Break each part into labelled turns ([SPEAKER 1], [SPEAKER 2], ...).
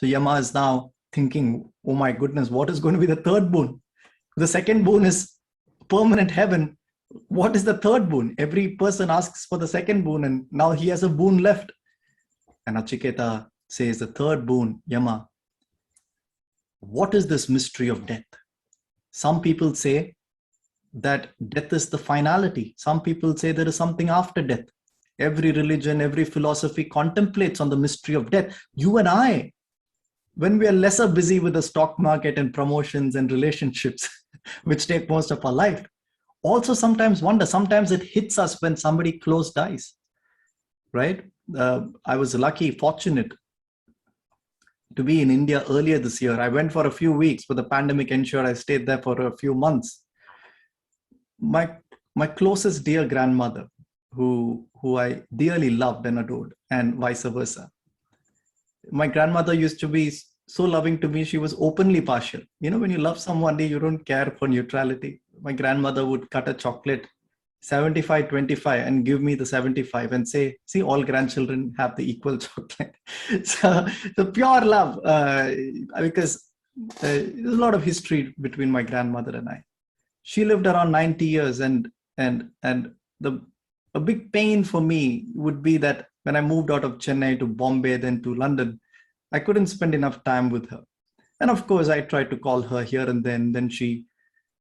[SPEAKER 1] So Yama is now thinking, oh my goodness, what is going to be the third boon? The second boon is permanent heaven. What is the third boon? Every person asks for the second boon, and now he has a boon left. And Nachiketa says, the third boon, Yama, what is this mystery of death? Some people say that death is the finality. Some people say there is something after death. Every religion, every philosophy contemplates on the mystery of death. You and I, when we are lesser busy with the stock market and promotions and relationships, which take most of our life, also sometimes wonder, sometimes it hits us when somebody close dies, right? I was lucky, fortunate to be in India earlier this year. I went for a few weeks, but the pandemic ensured I stayed there for a few months. My closest dear grandmother, who I dearly loved and adored, and vice versa. My grandmother used to be so loving to me. She was openly partial. You know, when you love somebody, you don't care for neutrality. My grandmother would cut a chocolate 75-25 and give me the 75 and say, see, all grandchildren have the equal chocolate. So the pure love, because there's a lot of history between my grandmother and I. She lived around 90 years, and a big pain for me would be that when I moved out of Chennai to Bombay, then to London, I couldn't spend enough time with her. And of course, I tried to call her here and then. Then she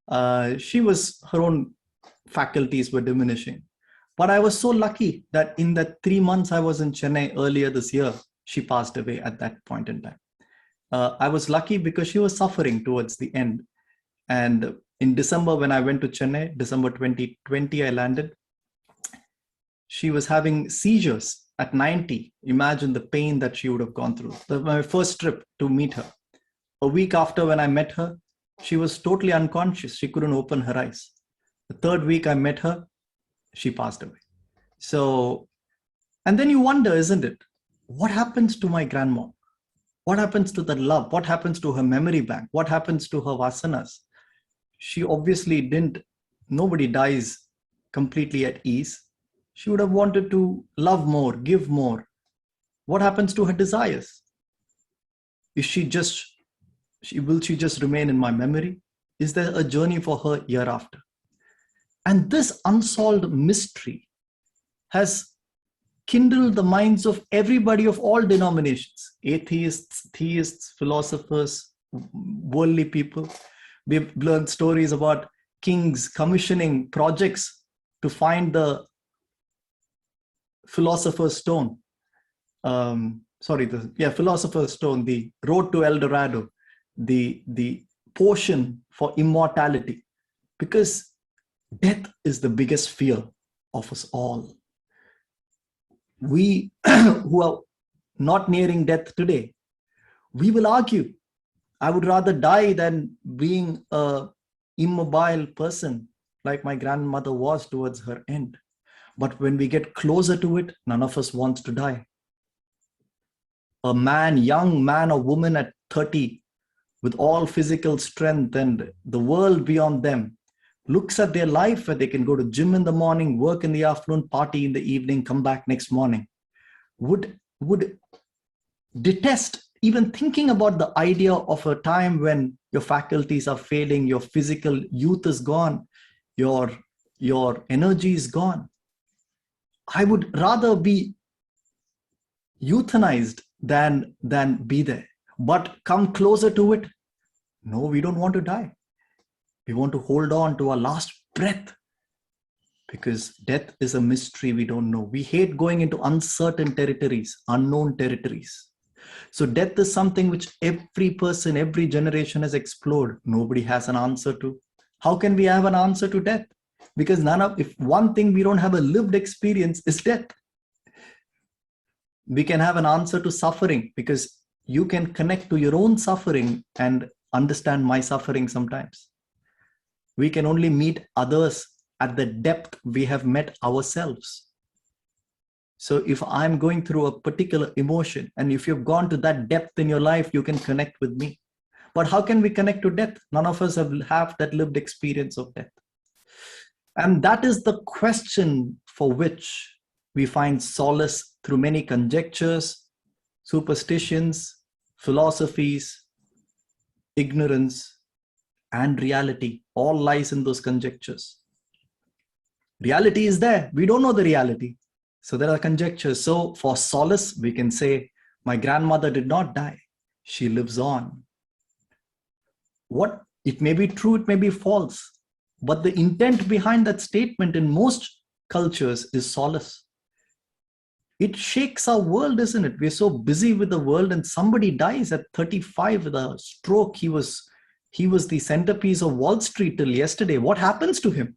[SPEAKER 1] was, her own faculties were diminishing. But I was so lucky that in the 3 months I was in Chennai earlier this year, she passed away at that point in time. I was lucky because she was suffering towards the end. And in December, when I went to Chennai, December 2020, I landed. She was having seizures at 90. Imagine the pain that she would have gone through. My first trip to meet her. A week after, when I met her, she was totally unconscious. She couldn't open her eyes. The third week I met her, she passed away. So, and then you wonder, isn't it? What happens to my grandma? What happens to the love? What happens to her memory bank? What happens to her vasanas? She obviously didn't, nobody dies completely at ease. She would have wanted to love more, give more. What happens to her desires? Will she just remain in my memory? Is there a journey for her hereafter? And this unsolved mystery has kindled the minds of everybody of all denominations, atheists, theists, philosophers, worldly people. We've learned stories about kings commissioning projects to find the Philosopher's Stone. Philosopher's Stone, the road to El Dorado, the potion for immortality. Because death is the biggest fear of us all. We who are not nearing death today, we will argue, I would rather die than being an immobile person like my grandmother was towards her end. But when we get closer to it, none of us wants to die. A man, young man or woman at 30, with all physical strength and the world beyond them, looks at their life where they can go to gym in the morning, work in the afternoon, party in the evening, come back next morning, would detest even thinking about the idea of a time when your faculties are failing, your physical youth is gone, your energy is gone. I would rather be euthanized than be there. But come closer to it, no, we don't want to die. We want to hold on to our last breath, because death is a mystery we don't know. We hate going into uncertain territories, unknown territories. So death is something which every person, every generation has explored. Nobody has an answer to. How can we have an answer to death? Because if one thing we don't have a lived experience is death. We can have an answer to suffering, because you can connect to your own suffering and understand my suffering sometimes. We can only meet others at the depth we have met ourselves. So if I'm going through a particular emotion, and if you've gone to that depth in your life, you can connect with me. But how can we connect to death? None of us have that lived experience of death. And that is the question for which we find solace through many conjectures, superstitions, philosophies, ignorance, and reality all lies in those conjectures. Reality is there. We don't know the reality. So there are conjectures. So for solace, we can say, my grandmother did not die. She lives on. What? It may be true, it may be false. But the intent behind that statement in most cultures is solace. It shakes our world, isn't it? We're so busy with the world, and somebody dies at 35 with a stroke. He was the centerpiece of Wall Street till yesterday. What happens to him?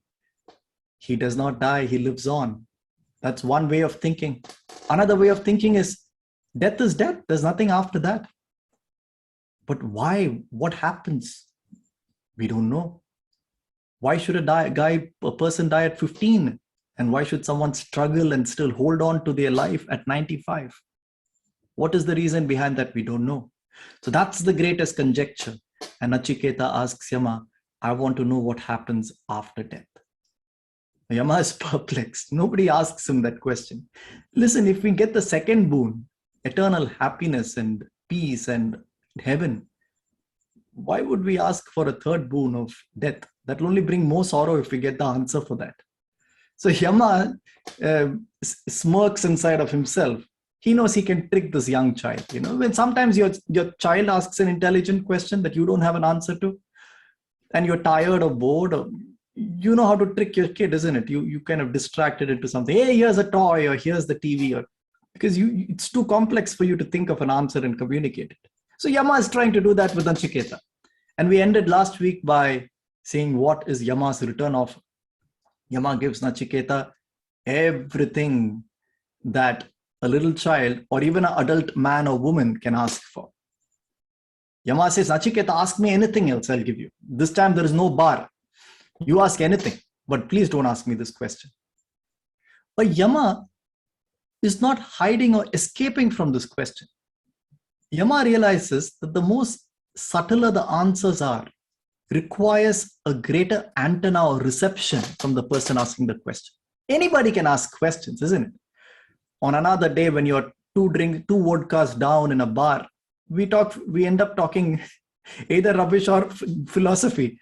[SPEAKER 1] He does not die, he lives on. That's one way of thinking. Another way of thinking is death is death. There's nothing after that. But why? What happens? We don't know. Why should a person die at 15? And why should someone struggle and still hold on to their life at 95? What is the reason behind that? We don't know. So that's the greatest conjecture. And Nachiketa asks Yama, I want to know what happens after death. Yama is perplexed. Nobody asks him that question. Listen, if we get the second boon, eternal happiness and peace and heaven, why would we ask for a third boon of death? That will only bring more sorrow if we get the answer for that. So Yama smirks inside of himself. He knows he can trick this young child. You know, when sometimes your child asks an intelligent question that you don't have an answer to, and you're tired or bored, or you know how to trick your kid, isn't it? You kind of distract it into something. Hey, here's a toy, or here's the TV, or because it's too complex for you to think of an answer and communicate it. So Yama is trying to do that with Nachiketa. And we ended last week by saying what is Yama's return offer. Yama gives Nachiketa everything that a little child or even an adult man or woman can ask for. Yama says, Nachiketa, ask me anything else, I'll give you. This time there is no bar. You ask anything, but please don't ask me this question. But Yama is not hiding or escaping from this question. Yama realizes that the most subtler the answers are, requires a greater antenna or reception from the person asking the question. Anybody can ask questions, isn't it? On another day, when you're two vodkas down in a bar, we end up talking either rubbish or philosophy.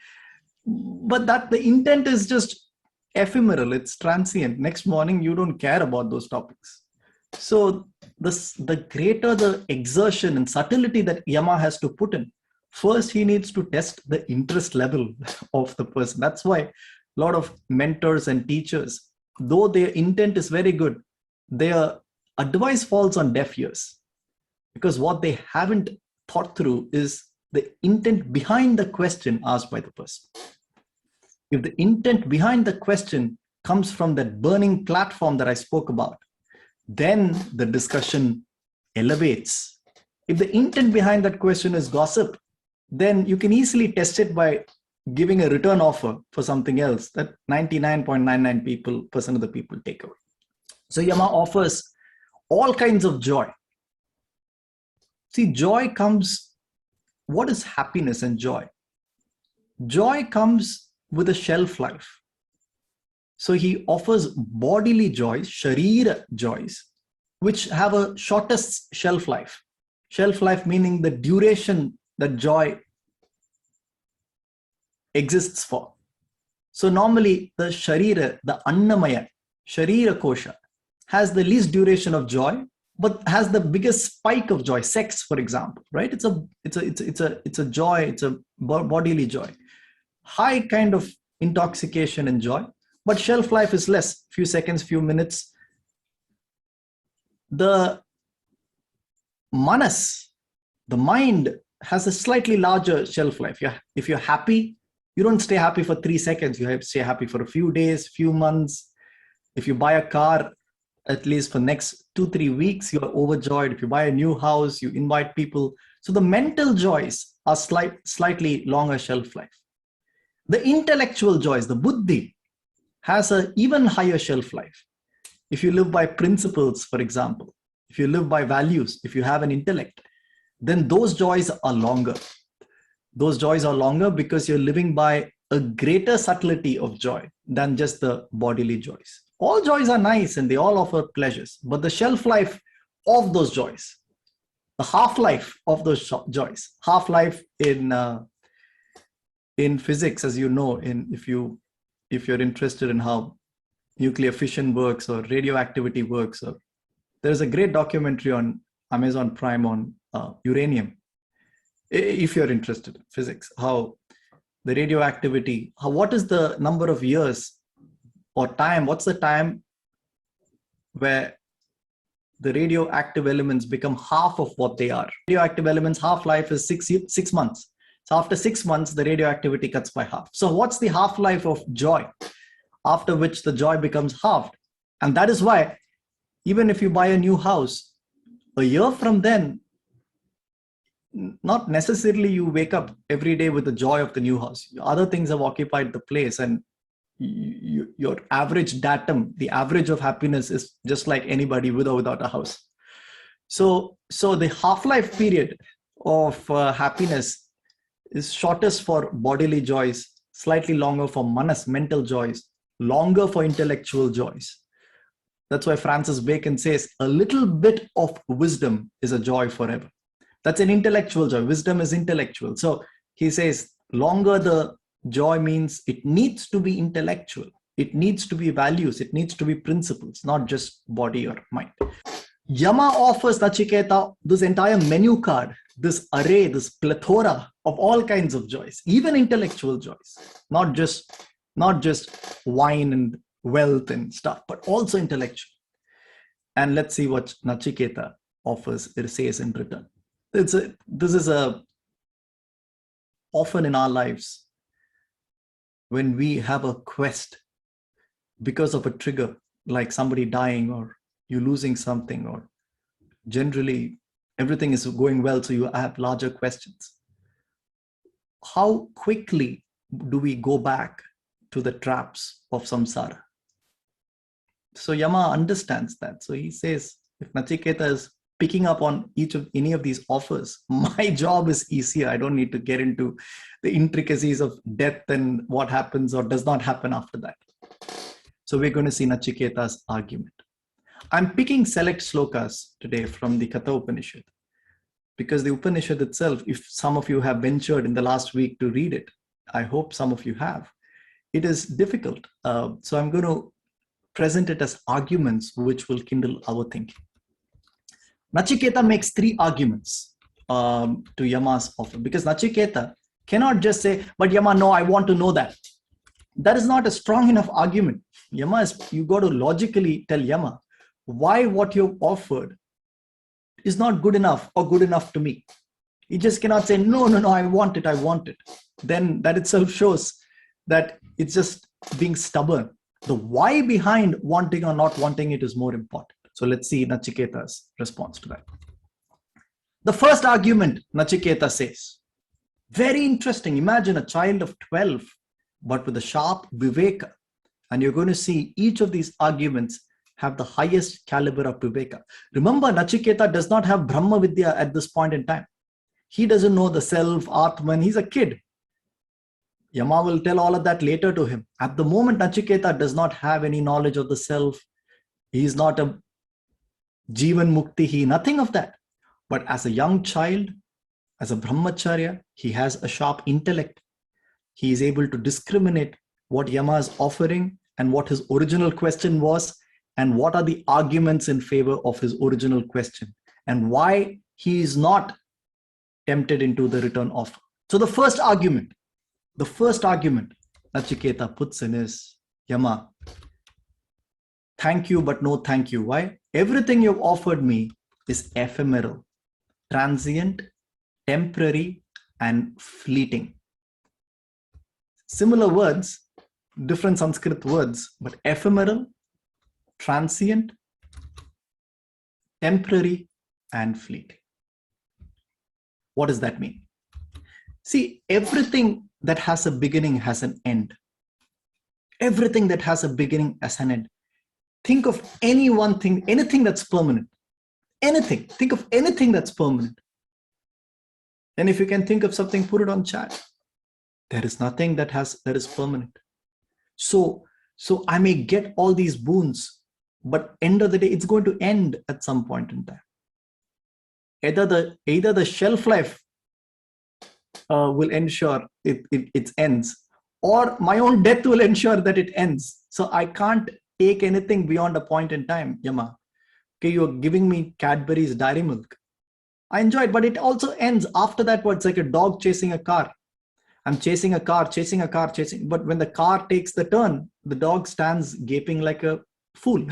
[SPEAKER 1] But that the intent is just ephemeral, it's transient. Next morning, you don't care about those topics. So the greater the exertion and subtlety that Yama has to put in, first he needs to test the interest level of the person. That's why a lot of mentors and teachers, though their intent is very good, their advice falls on deaf ears, because what they haven't thought through is the intent behind the question asked by the person. If the intent behind the question comes from that burning platform that I spoke about, then the discussion elevates. If the intent behind that question is gossip, then you can easily test it by giving a return offer for something else that 99.99% of the people take away. So Yama offers all kinds of joy. See, joy comes, what is happiness and joy? Joy comes with a shelf life. So he offers bodily joys, sharira joys, which have a shortest shelf life. Shelf life meaning the duration that joy exists for. So normally the sharira, the annamaya, sharira kosha, has the least duration of joy, but has the biggest spike of joy. Sex, for example, right? It's a joy, it's a bodily joy. High kind of intoxication and joy, but shelf life is less, few seconds, few minutes. The manas, the mind, has a slightly larger shelf life. If you're happy, you don't stay happy for 3 seconds. You have to stay happy for a few days, few months. If you buy a car, at least for next 2-3 weeks, you're overjoyed. If you buy a new house, you invite people. So the mental joys are slightly longer shelf life. The intellectual joys, the buddhi, has an even higher shelf life. If you live by principles, for example, if you live by values, if you have an intellect, then those joys are longer. Those joys are longer because you're living by a greater subtlety of joy than just the bodily joys. All joys are nice and they all offer pleasures, but the shelf life of those joys, the half-life of those joys. Half-life in physics, as you know, if you're interested in how nuclear fission works or radioactivity works, or there's a great documentary on Amazon Prime on uranium. If you're interested in physics, how the radioactivity, what is the number of years or time? What's the time where the radioactive elements become half of what they are? Radioactive elements half-life is 6 months. So after 6 months, the radioactivity cuts by half. So what's the half-life of joy, after which the joy becomes halved? And that is why, even if you buy a new house, a year from then, not necessarily you wake up every day with the joy of the new house. Other things have occupied the place, and your average datum, the average of happiness, is just like anybody with or without a house. So the half-life period of happiness is shortest for bodily joys, slightly longer for manas, mental joys, longer for intellectual joys. That's why Francis Bacon says a little bit of wisdom is a joy forever. That's an intellectual joy. Wisdom is intellectual. So he says longer the joy means it needs to be intellectual. It needs to be values. It needs to be principles, not just body or mind. Yama offers Nachiketa this entire menu card, this array, this plethora of all kinds of joys, even intellectual joys, not just wine and wealth and stuff, but also intellectual. And let's see what Nachiketa offers, it says in return. This is often in our lives, when we have a quest because of a trigger, like somebody dying or you losing something, or generally everything is going well, so you have larger questions. How quickly do we go back to the traps of samsara? So Yama understands that. So he says, if Nachiketa is picking up on any of these offers, my job is easier. I don't need to get into the intricacies of death and what happens or does not happen after that. So we're going to see Nachiketa's argument. I'm picking select slokas today from the Katopanishad, because the Upanishad itself, if some of you have ventured in the last week to read it, I hope some of you have, it is difficult. So I'm going to present it as arguments which will kindle our thinking. Nachiketa makes 3 arguments to Yama's offer, because Nachiketa cannot just say, but Yama, no, I want to know that. That is not a strong enough argument. You got to logically tell Yama why what you've offered is not good enough or good enough to me. You just cannot say, no, I want it. Then that itself shows that it's just being stubborn. The why behind wanting or not wanting it is more important. So let's see Nachiketa's response to that. The first argument, Nachiketa says, very interesting. Imagine a child of 12, but with a sharp viveka. And you're going to see each of these arguments have the highest caliber of viveka. Remember, Nachiketa does not have Brahma Vidya at this point in time. He doesn't know the self, Atman. He's a kid. Yama will tell all of that later to him. At the moment, Nachiketa does not have any knowledge of the self. He is not a Jivan Mukti, nothing of that. But as a young child, as a brahmacharya, he has a sharp intellect. He is able to discriminate what Yama is offering and what his original question was, and what are the arguments in favor of his original question, and why he is not tempted into the return offer. So the first argument Nachiketa puts in is, Yama, thank you, but no thank you. Why? Everything you've offered me is ephemeral, transient, temporary, and fleeting. Similar words, different Sanskrit words, but ephemeral, transient, temporary, and fleeting. What does that mean? See, everything that has a beginning has an end. Everything that has a beginning has an end. Think of any one thing, anything that's permanent. Anything. Think of anything that's permanent. And if you can think of something, put it on chat. There is nothing that is permanent. So I may get all these boons, but end of the day, it's going to end at some point in time. Either the shelf life will ensure it ends, or my own death will ensure that it ends. So I can't take anything beyond a point in time, Yama. Okay, you're giving me Cadbury's Dairy Milk. I enjoy it, but it also ends. After that, it's like a dog chasing a car. I'm chasing a car, chasing. But when the car takes the turn, the dog stands gaping like a fool.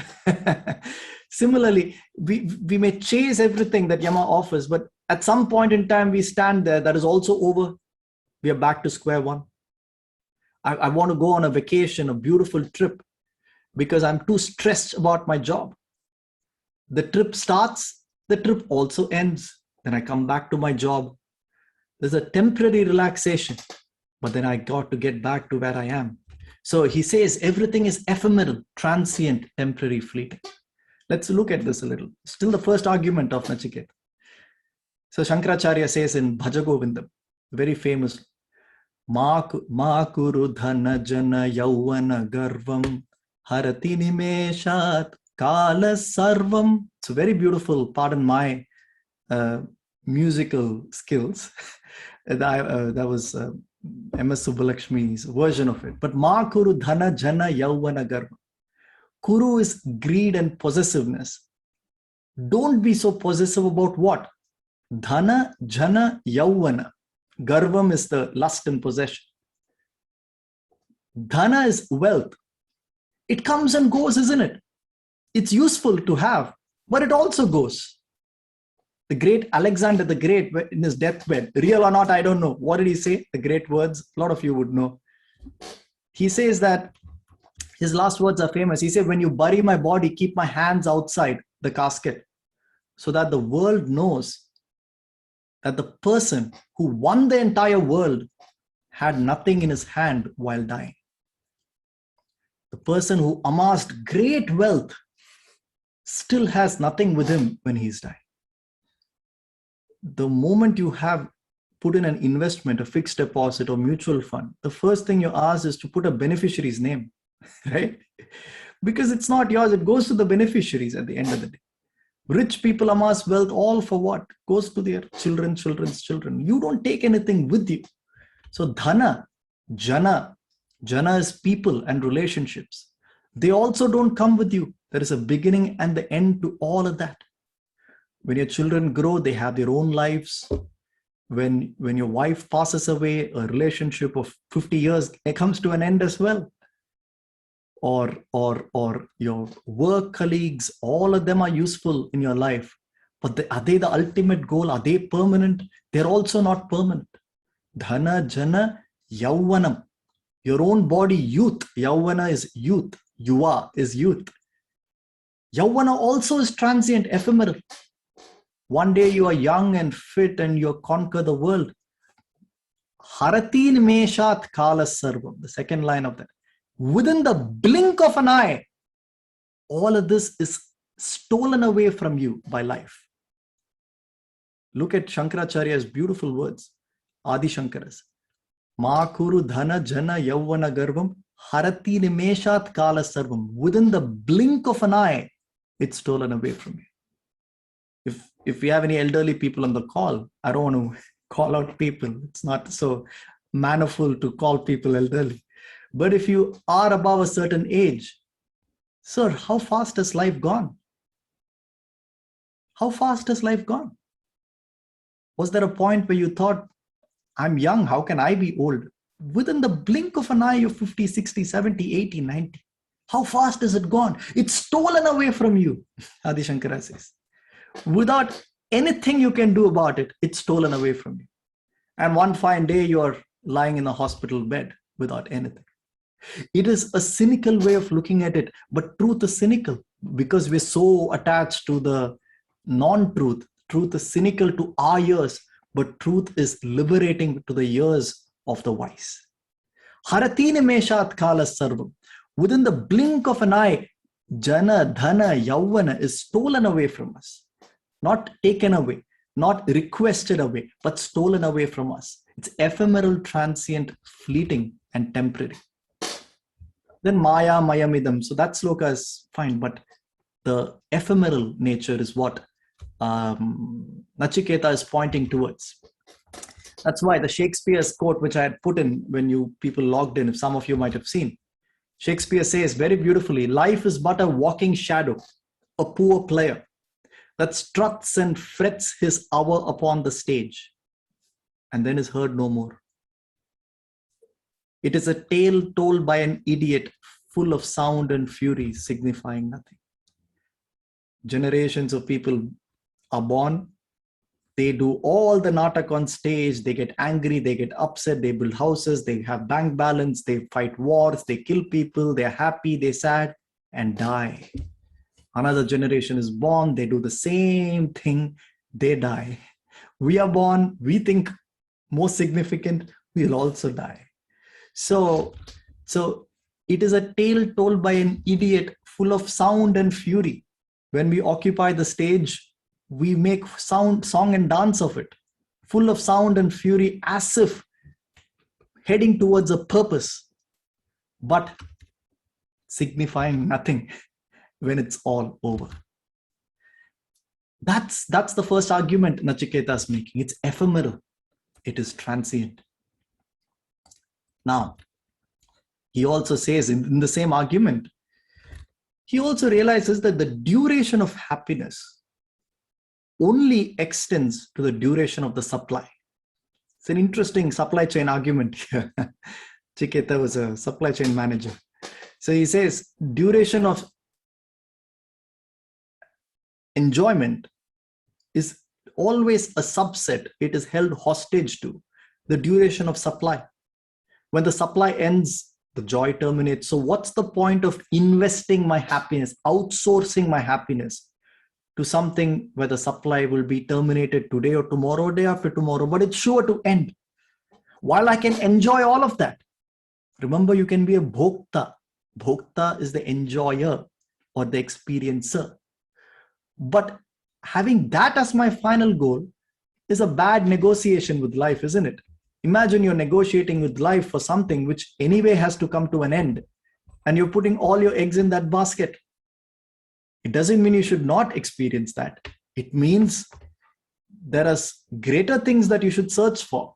[SPEAKER 1] Similarly, we may chase everything that Yama offers, but at some point in time, we stand there. That is also over. We are back to square one. I want to go on a vacation, a beautiful trip, because I'm too stressed about my job. The trip starts, the trip also ends. Then I come back to my job. There's a temporary relaxation, but then I got to get back to where I am. So he says everything is ephemeral, transient, temporary, fleeting. Let's look at this a little. Still the first argument of Nachiketa. So Shankaracharya says in Bhajagovindam, very famous, Ma kuru dhana jana yauvana garvam harati nimeshat kala sarvam. It's very beautiful. Pardon my musical skills. That was M.S. Subbulakshmi's version of it. But Ma kuru dhana jana yauvana garvam. Kuru is greed and possessiveness. Don't be so possessive about what? Dhana jana yauvana. Garvam is the lust and possession. Dhana is wealth. It comes and goes, isn't it? It's useful to have, but it also goes. The great Alexander the Great, in his deathbed, real or not, I don't know. What did he say? The great words, a lot of you would know. He says that his last words are famous. He said, when you bury my body, keep my hands outside the casket so that the world knows that the person who won the entire world had nothing in his hand while dying. The person who amassed great wealth still has nothing with him when he's dying. The moment you have put in an investment, a fixed deposit or mutual fund, the first thing you ask is to put a beneficiary's name, right? Because it's not yours, it goes to the beneficiaries at the end of the day. Rich people amass wealth all for what? Goes to their children's children. You don't take anything with you. So dhana, jana is people and relationships. They also don't come with you. There is a beginning and the end to all of that. When your children grow, they have their own lives. When your wife passes away, a relationship of 50 years, it comes to an end as well. Or your work colleagues, all of them are useful in your life. But are they the ultimate goal? Are they permanent? They're also not permanent. Dhana, jana, yauvanam. Your own body, youth. Yauvana is youth. Yuva is youth. Yauvana also is transient, ephemeral. One day you are young and fit and you conquer the world. Haratin meshat kala sarvam. The second line of that. Within the blink of an eye, all of this is stolen away from you by life. Look at Shankaracharya's beautiful words. Adi Shankara's. Ma kuru dhana jana yauvana garvam harati nimeshat kala sarvam. Within the blink of an eye, it's stolen away from you. If we have any elderly people on the call, I don't want to call out people. It's not so mannerful to call people elderly. But if you are above a certain age, sir, how fast has life gone? How fast has life gone? Was there a point where you thought, I'm young, how can I be old? Within the blink of an eye, you're 50, 60, 70, 80, 90. How fast has it gone? It's stolen away from you, Adi Shankara says. Without anything you can do about it, it's stolen away from you. And one fine day, you're lying in a hospital bed without anything. It is a cynical way of looking at it, but truth is cynical because we're so attached to the non-truth. Truth is cynical to our ears, but truth is liberating to the ears of the wise. Haratine meshat kala sarvam. Within the blink of an eye, jana, dhana, yauvana is stolen away from us. Not taken away, not requested away, but stolen away from us. It's ephemeral, transient, fleeting, and temporary. Then maya, mayamidam. So that sloka is fine, but the ephemeral nature is what Nachiketa is pointing towards. That's why the Shakespeare's quote, which I had put in when you people logged in, if some of you might have seen, Shakespeare says very beautifully, life is but a walking shadow, a poor player that struts and frets his hour upon the stage and then is heard no more. It is a tale told by an idiot, full of sound and fury, signifying nothing. Generations of people are born, they do all the natak on stage, they get angry, they get upset, they build houses, they have bank balance, they fight wars, they kill people, they're happy, they're sad, and die. Another generation is born, they do the same thing, they die. We are born, we think more significant, we'll also die. So it is a tale told by an idiot, full of sound and fury. When we occupy the stage, we make song and dance of it, full of sound and fury, as if heading towards a purpose, but signifying nothing when it's all over. That's the first argument Nachiketa is making. It's ephemeral. It is transient. Now, he also says in the same argument, he also realizes that the duration of happiness only extends to the duration of the supply. It's an interesting supply chain argument here. Chiketa was a supply chain manager. So he says, duration of enjoyment is always a subset. It is held hostage to the duration of supply. When the supply ends, the joy terminates. So what's the point of investing my happiness, outsourcing my happiness to something where the supply will be terminated today or tomorrow or day after tomorrow, but it's sure to end. While I can enjoy all of that, remember, you can be a bhokta. Bhokta is the enjoyer or the experiencer. But having that as my final goal is a bad negotiation with life, isn't it? Imagine you're negotiating with life for something which anyway has to come to an end, and you're putting all your eggs in that basket. It doesn't mean you should not experience that. It means there are greater things that you should search for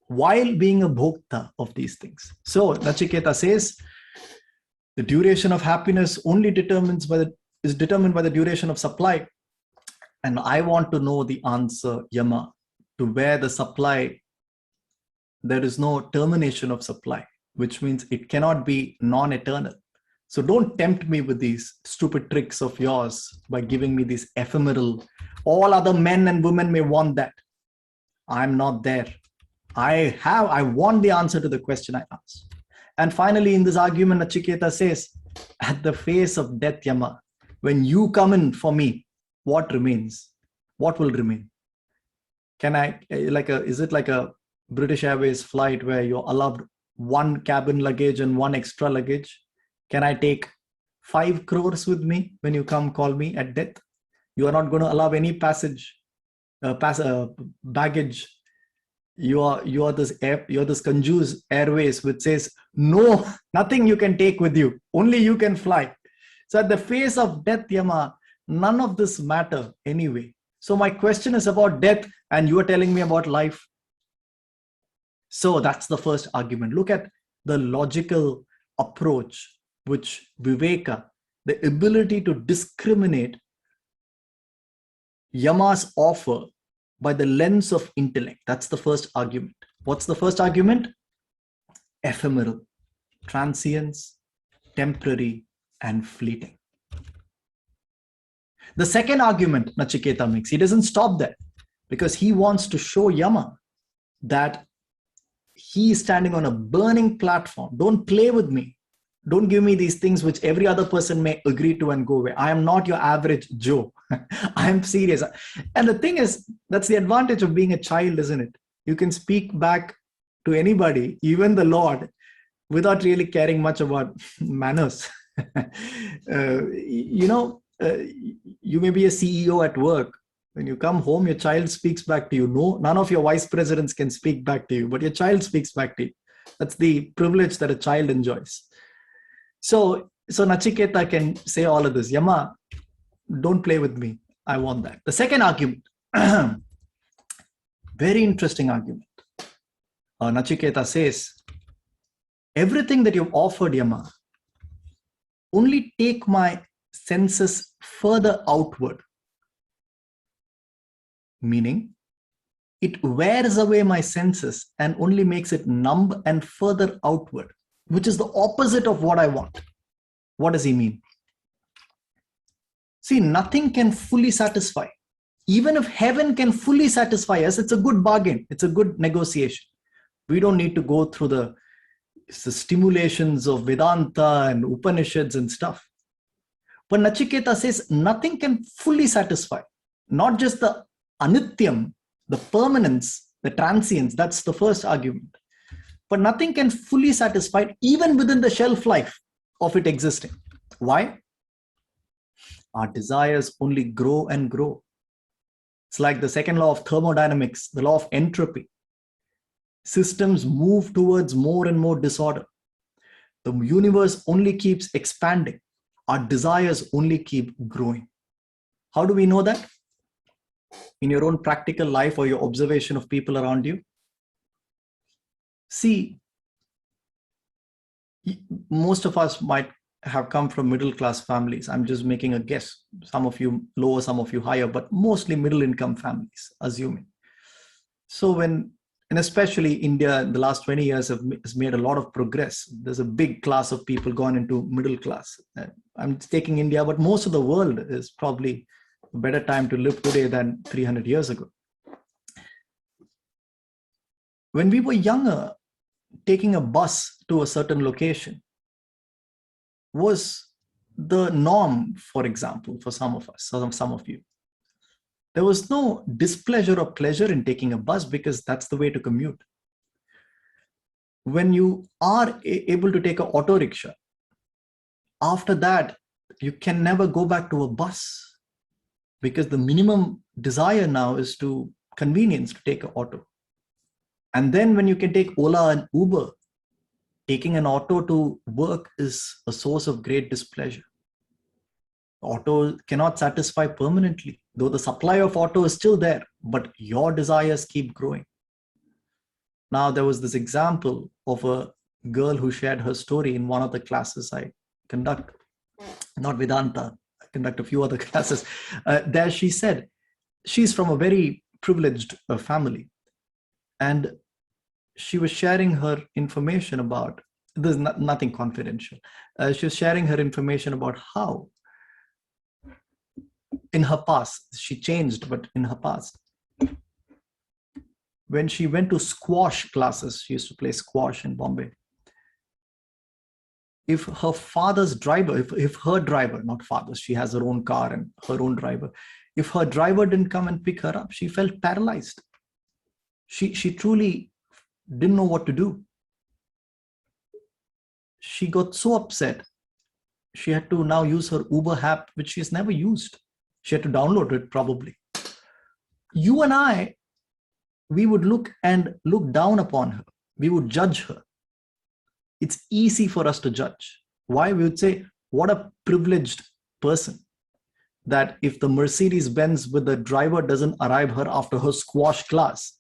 [SPEAKER 1] while being a bhokta of these things. So Nachiketa says, the duration of happiness only is determined by the duration of supply. And I want to know the answer, Yama, to where the supply, there is no termination of supply, which means it cannot be non-eternal. So don't tempt me with these stupid tricks of yours by giving me these ephemeral, all other men and women may want that. I'm not there. I want the answer to the question I asked. And finally, in this argument, Nachiketa says, at the face of death, Yama, when you come in for me, what remains? What will remain? Is it like a British Airways flight where you're allowed one cabin luggage and one extra luggage? Can I take 5 crores with me when you come call me at death? You are not going to allow any baggage. You are this Conjuse Airways which says, no, nothing you can take with you. Only you can fly. So at the face of death, Yama, none of this matter anyway. So my question is about death and you are telling me about life. So that's the first argument. Look at the logical approach which Viveka, the ability to discriminate Yama's offer by the lens of intellect. That's the first argument. What's the first argument? Ephemeral, transience, temporary, and fleeting. The second argument Nachiketa makes, he doesn't stop there because he wants to show Yama that he is standing on a burning platform. Don't play with me. Don't give me these things which every other person may agree to and go away. I am not your average Joe. I am serious. And the thing is, that's the advantage of being a child, isn't it? You can speak back to anybody, even the Lord, without really caring much about manners. You may be a CEO at work. When you come home, your child speaks back to you. No, none of your vice presidents can speak back to you, but your child speaks back to you. That's the privilege that a child enjoys. So Nachiketa can say all of this. Yama, don't play with me. I want that. The second argument, very interesting argument. Nachiketa says, everything that you've offered, Yama, only take my senses further outward. Meaning, it wears away my senses and only makes it numb and further outward, which is the opposite of what I want. What does he mean? See, nothing can fully satisfy. Even if heaven can fully satisfy us, it's a good bargain. It's a good negotiation. We don't need to go through the stimulations of Vedanta and Upanishads and stuff. But Nachiketa says nothing can fully satisfy. Not just the anityam, the permanence, the transience. That's the first argument. But nothing can fully satisfy even within the shelf life of it existing. Why? Our desires only grow and grow. It's like the second law of thermodynamics, the law of entropy. Systems move towards more and more disorder. The universe only keeps expanding. Our desires only keep growing. How do we know that? In your own practical life or your observation of people around you? See, most of us might have come from middle-class families. I'm just making a guess. Some of you lower, some of you higher, but mostly middle-income families, assuming. So and especially India in the last 20 years has made a lot of progress. There's a big class of people gone into middle class. I'm taking India, but most of the world is probably a better time to live today than 300 years ago. When we were younger, taking a bus to a certain location was the norm, for example, for some of us, some of you. There was no displeasure or pleasure in taking a bus because that's the way to commute. When you are able to take an auto rickshaw, after that, you can never go back to a bus because the minimum desire now is to convenience to take an auto. And then when you can take Ola and Uber, taking an auto to work is a source of great displeasure. Auto cannot satisfy permanently, though the supply of auto is still there, but your desires keep growing. Now, there was this example of a girl who shared her story in one of the classes I conduct, not Vedanta, I conduct a few other classes. There she said, she's from a very privileged family. And she was sharing her information about, there's nothing confidential. She was sharing her information about how in her past, she changed, but in her past, when she went to squash classes, she used to play squash in Bombay. If her father's driver, if her driver, not father's, she has her own car and her own driver. If her driver didn't come and pick her up, she felt paralyzed. She truly didn't know what to do. She got so upset. She had to now use her Uber app, which she's never used. She had to download it probably. You and I, we would look down upon her. We would judge her. It's easy for us to judge. Why? We would say, what a privileged person that if the Mercedes-Benz with the driver doesn't arrive her after her squash class,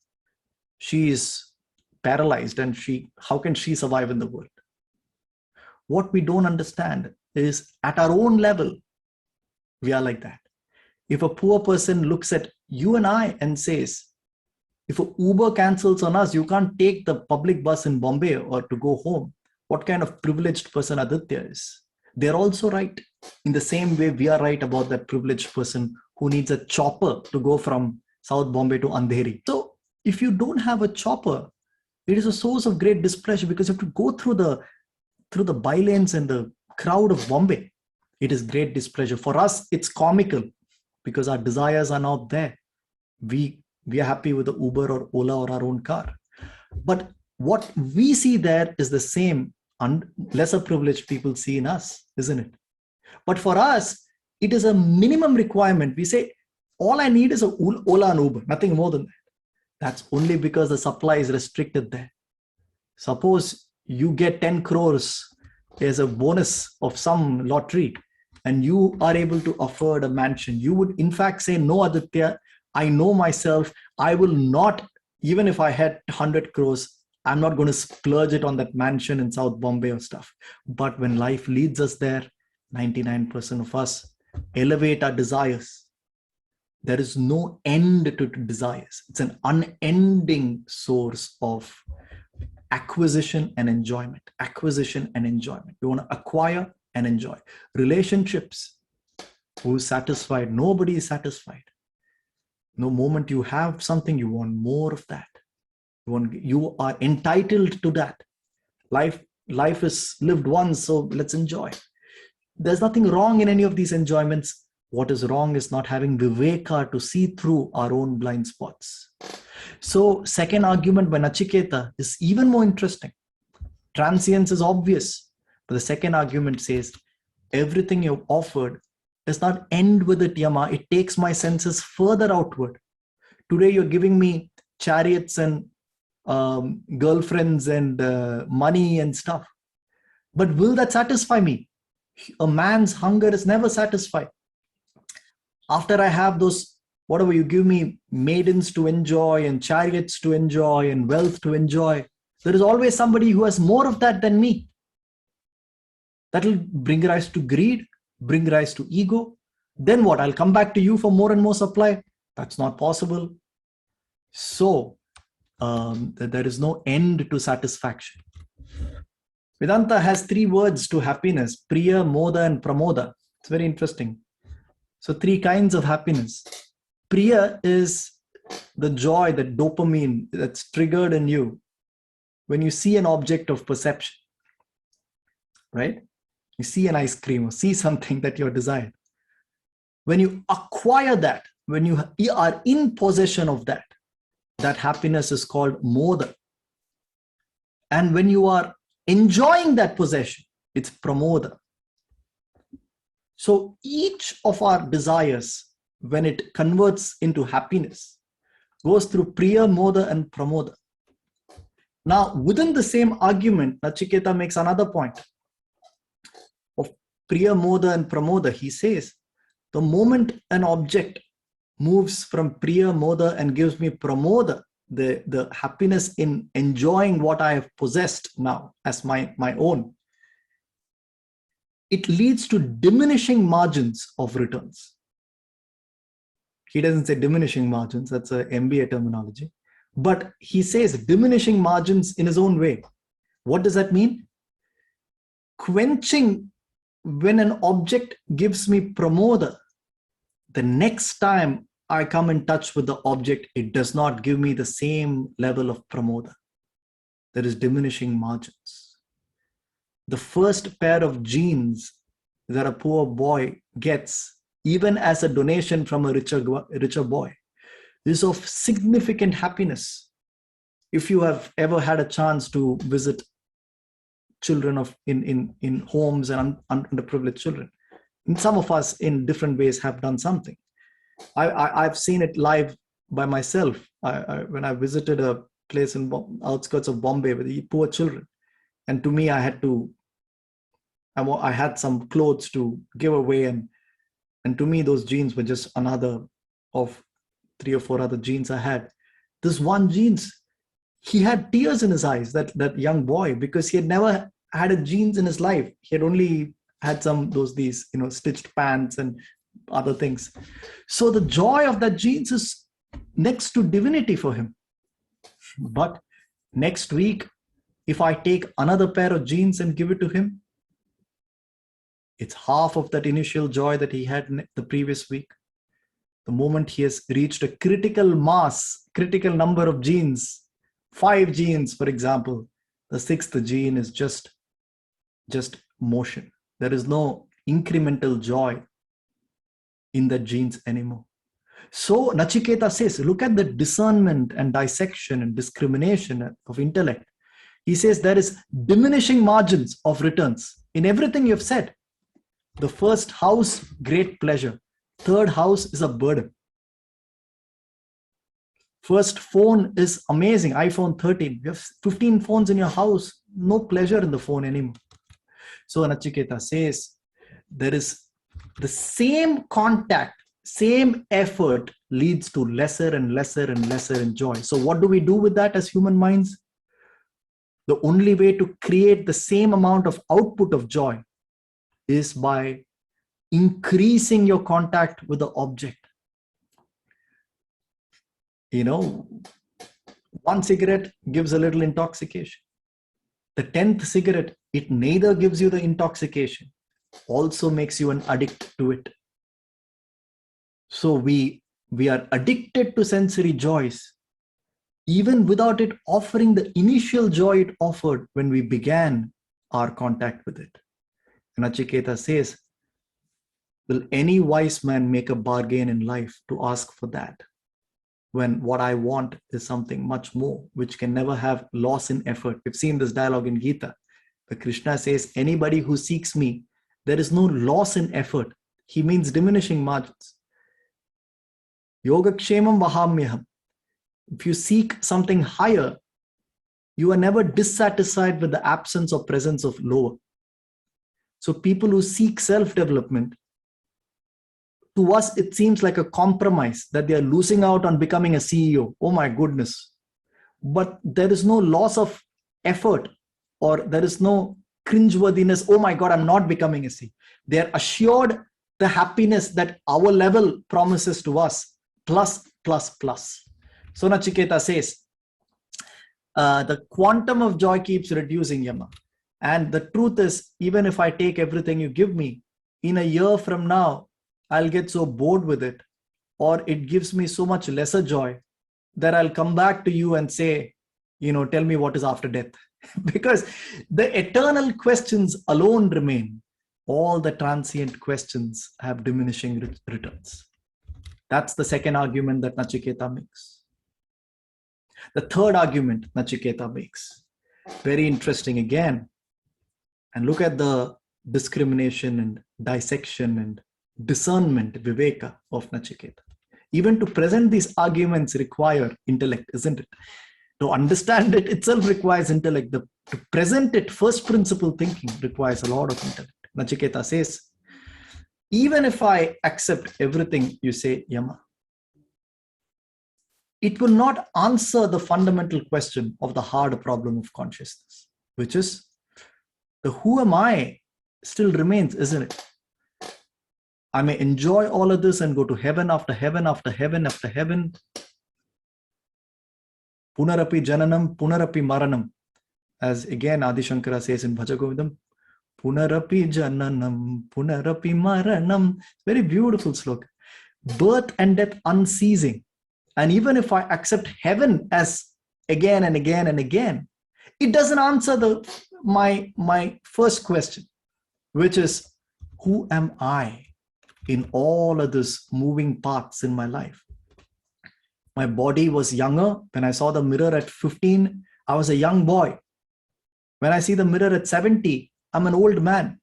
[SPEAKER 1] she is paralyzed and how can she survive in the world? What we don't understand is at our own level, we are like that. If a poor person looks at you and I and says, if an Uber cancels on us, you can't take the public bus in Bombay or to go home. What kind of privileged person Aditya is? They're also right. In the same way, we are right about that privileged person who needs a chopper to go from South Bombay to Andheri. So if you don't have a chopper, it is a source of great displeasure because you have to go through the bylanes and the crowd of Bombay. It is great displeasure. For us, it's comical because our desires are not there. We are happy with the Uber or Ola or our own car. But what we see there is the same lesser privileged people see in us, isn't it? But for us, it is a minimum requirement. We say, all I need is a Ola and Uber, nothing more than that. That's only because the supply is restricted there. Suppose you get 10 crores as a bonus of some lottery and you are able to afford a mansion, you would in fact say, no, Aditya, I know myself. I will not, even if I had 100 crores, I'm not going to splurge it on that mansion in South Bombay or stuff. But when life leads us there, 99% of us elevate our desires. There is no end to desires. It's an unending source of acquisition and enjoyment. Acquisition and enjoyment. You want to acquire and enjoy. Relationships. Who's satisfied? Nobody is satisfied. No moment you have something, you want more of that. You are entitled to that. Life is lived once, so let's enjoy. There's nothing wrong in any of these enjoyments. What is wrong is not having viveka to see through our own blind spots. So second argument by Nachiketa is even more interesting. Transience is obvious, but the second argument says, everything you've offered does not end with it, Yama. It takes my senses further outward. Today you're giving me chariots and girlfriends and money and stuff. But will that satisfy me? A man's hunger is never satisfied. After I have those, whatever you give me, maidens to enjoy and chariots to enjoy and wealth to enjoy, there is always somebody who has more of that than me. That will bring rise to greed, bring rise to ego. Then what? I'll come back to you for more and more supply. That's not possible. So there is no end to satisfaction. Vedanta has 3 words to happiness: Priya, Moda, and Pramoda. It's very interesting. So 3 kinds of happiness. Priya is the joy, that dopamine that's triggered in you when you see an object of perception, right? You see an ice cream or see something that you're desired. When you acquire that, when you are in possession of that, that happiness is called moda. And when you are enjoying that possession, it's pramoda. So each of our desires, when it converts into happiness, goes through priya, moda, and pramoda. Now, within the same argument, Nachiketa makes another point of priya, moda, and pramoda. He says, the moment an object moves from priya, moda, and gives me pramoda, the happiness in enjoying what I have possessed now as my own, it leads to diminishing margins of returns. He doesn't say diminishing margins, that's a MBA terminology, but he says diminishing margins in his own way. What does that mean? Quenching, when an object gives me pramoda, the next time I come in touch with the object, it does not give me the same level of pramoda. There is diminishing margins. The first pair of jeans that a poor boy gets, even as a donation from a richer boy, is of significant happiness. If you have ever had a chance to visit children in homes and underprivileged children, and some of us in different ways have done something. I've seen it live by myself. When I visited a place in outskirts of Bombay with the poor children, and to me, I had some clothes to give away, and to me, those jeans were just another of 3 or 4 other jeans I had. This one jeans, he had tears in his eyes, that young boy, because he had never had a jeans in his life. He had only had these stitched pants and other things. So the joy of that jeans is next to divinity for him. But next week, if I take another pair of jeans and give it to him, it's half of that initial joy that he had the previous week. The moment he has reached a critical mass, critical number of genes, 5 genes, for example, the 6th gene is just motion. There is no incremental joy in the genes anymore. So Nachiketa says, look at the discernment and dissection and discrimination of intellect. He says there is diminishing margins of returns in everything you've said. The first house, great pleasure. Third house is a burden. First phone is amazing, iPhone 13. You have 15 phones in your house, no pleasure in the phone anymore. So Nachiketa says there is the same contact, same effort leads to lesser and lesser and lesser enjoy. So what do we do with that as human minds? The only way to create the same amount of output of joy is by increasing your contact with the object. You know, one cigarette gives a little intoxication. The 10th cigarette, it neither gives you the intoxication, also makes you an addict to it. So we are addicted to sensory joys, even without it offering the initial joy it offered when we began our contact with it. And Nachiketa says, will any wise man make a bargain in life to ask for that, when what I want is something much more, which can never have loss in effort? We've seen this dialogue in Gita, where Krishna says, anybody who seeks me, there is no loss in effort. He means diminishing margins. Yogakshemam vahamyaham. If you seek something higher, you are never dissatisfied with the absence or presence of lower. So people who seek self-development, to us, it seems like a compromise that they are losing out on becoming a CEO. Oh my goodness. But there is no loss of effort, or there is no cringeworthiness. Oh my God, I'm not becoming a CEO. They are assured the happiness that our level promises to us, plus, plus, plus. So Nachiketa says, the quantum of joy keeps reducing, Yama. And the truth is, even if I take everything you give me, in a year from now, I'll get so bored with it, or it gives me so much lesser joy that I'll come back to you and say, tell me what is after death. Because the eternal questions alone remain. All the transient questions have diminishing returns. That's the second argument that Nachiketa makes. The third argument Nachiketa makes, very interesting again. And look at the discrimination and dissection and discernment, viveka of Nachiketa. Even to present these arguments require intellect, isn't it? To understand it itself requires intellect. To present it, first principle thinking, requires a lot of intellect. Nachiketa says, even if I accept everything you say, Yama, it will not answer the fundamental question of the hard problem of consciousness, which is the who am I still remains, isn't it? I may enjoy all of this and go to heaven after heaven after heaven after heaven. Punarapi jananam, punarapi maranam. As again Adi Shankara says in Bhajagovindam, punarapi jananam, punarapi maranam. Very beautiful sloka. Birth and death unceasing. And even if I accept heaven as again and again and again, it doesn't answer my first question, which is, who am I in all of this moving parts in my life? My body was younger. When I saw the mirror at 15, I was a young boy. When I see the mirror at 70, I'm an old man.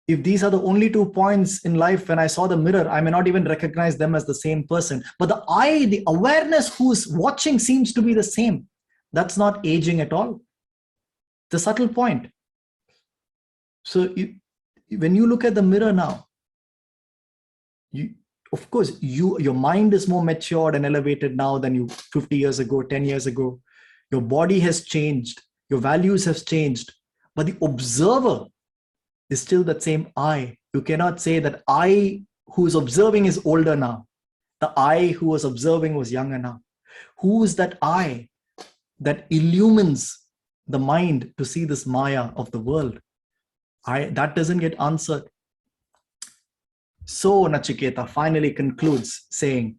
[SPEAKER 1] If these are the only 2 points in life, when I saw the mirror, I may not even recognize them as the same person. But the I, the awareness who's watching, seems to be the same. That's not aging at all. The subtle point. So when you look at the mirror now, of course, your mind is more matured and elevated now than you 50 years ago, 10 years ago. Your body has changed. Your values have changed. But the observer is still that same I. You cannot say that I who is observing is older now. The I who was observing was younger now. Who is that I that illumines the mind to see this Maya of the world? That doesn't get answered. So Nachiketa finally concludes saying,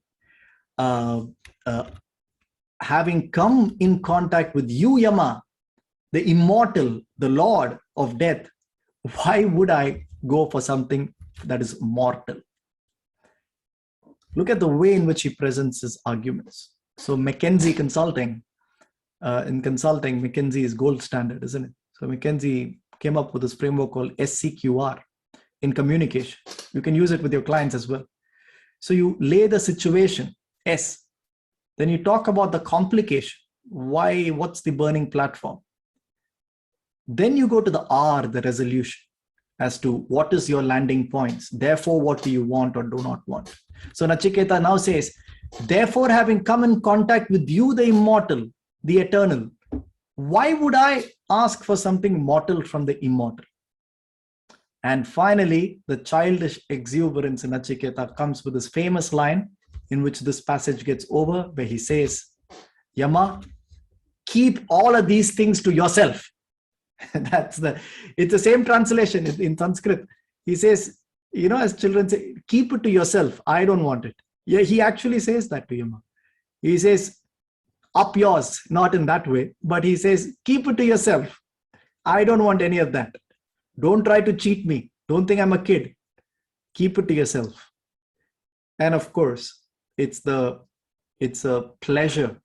[SPEAKER 1] having come in contact with you, Yama, the immortal, the Lord of death, why would I go for something that is mortal? Look at the way in which he presents his arguments. So McKinsey Consulting, in consulting, McKinsey is gold standard, isn't it? So McKinsey came up with this framework called SCQR in communication. You can use it with your clients as well. So you lay the situation, S. Then you talk about the complication. Why? What's the burning platform? Then you go to the R, the resolution. as to what is your landing points. Therefore, what do you want or do not want? So Nachiketa now says, therefore, having come in contact with you, the immortal, the eternal, why would I ask for something mortal from the immortal? And finally, the childish exuberance in Nachiketa comes with this famous line in which this passage gets over, where he says, Yama, keep all of these things to yourself. It's the same translation in Sanskrit. He says, as children say, keep it to yourself. I don't want it. Yeah, he actually says that to Yama. He says, up yours, not in that way, but he says, keep it to yourself. I don't want any of that. Don't try to cheat me. Don't think I'm a kid. Keep it to yourself. And of course, it's a pleasure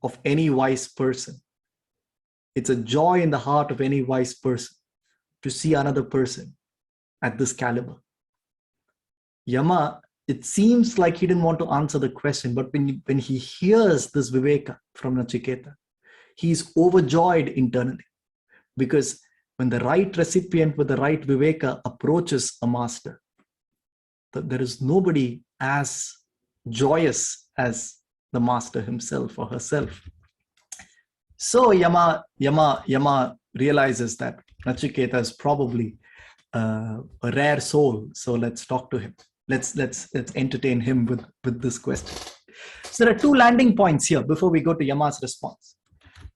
[SPEAKER 1] of any wise person. It's a joy in the heart of any wise person to see another person at this caliber. Yama, it seems like he didn't want to answer the question, but when he hears this Viveka from Nachiketa, he's overjoyed internally, because when the right recipient with the right Viveka approaches a master, there is nobody as joyous as the master himself or herself. So Yama realizes that Nachiketa is probably a rare soul. So let's talk to him. Let's entertain him with this question. So there are two landing points here before we go to Yama's response.